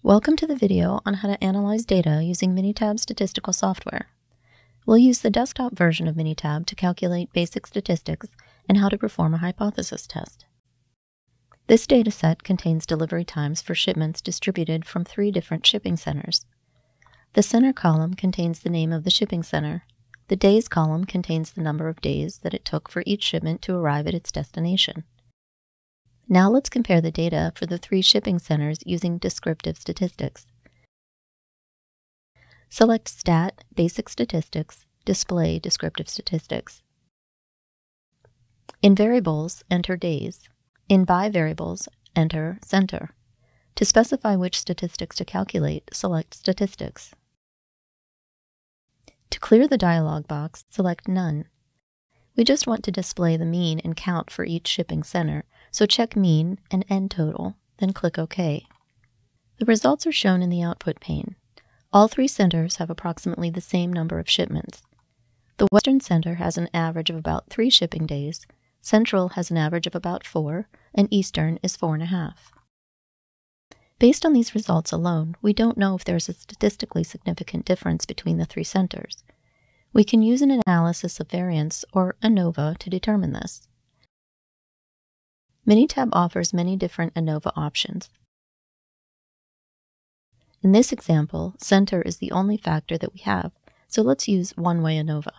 Welcome to the video on how to analyze data using Minitab Statistical Software. We'll use the desktop version of Minitab to calculate basic statistics and how to perform a hypothesis test. This dataset contains delivery times for shipments distributed from 3 different shipping centers. The center column contains the name of the shipping center. The days column contains the number of days that it took for each shipment to arrive at its destination. Now let's compare the data for the 3 shipping centers using descriptive statistics. Select Stat, Basic Statistics, Display Descriptive Statistics. In Variables, enter Days. In By Variables, enter Center. To specify which statistics to calculate, select Statistics. To clear the dialog box, select None. We just want to display the mean and count for each shipping center, so check Mean and End Total, then click OK. The results are shown in the output pane. All 3 centers have approximately the same number of shipments. The Western Center has an average of about 3 shipping days, Central has an average of about 4, and Eastern is 4.5. Based on these results alone, we don't know if there's a statistically significant difference between the 3 centers. We can use an analysis of variance, or ANOVA, to determine this. Minitab offers many different ANOVA options. In this example, center is the only factor that we have, so let's use one-way ANOVA.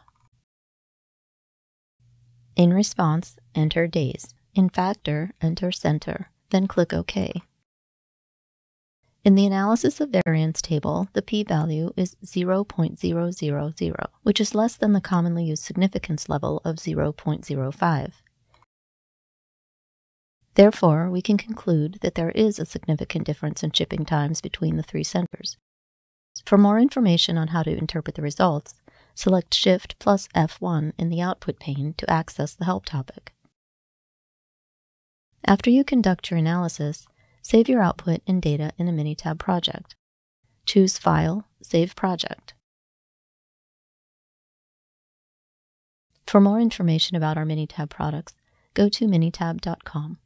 In response, enter days. In factor, enter center, then click OK. In the analysis of variance table, the p-value is 0.000, which is less than the commonly used significance level of 0.05. Therefore, we can conclude that there is a significant difference in shipping times between the 3 centers. For more information on how to interpret the results, select Shift plus F1 in the output pane to access the help topic. After you conduct your analysis, save your output and data in a Minitab project. Choose File, Save Project. For more information about our Minitab products, go to minitab.com.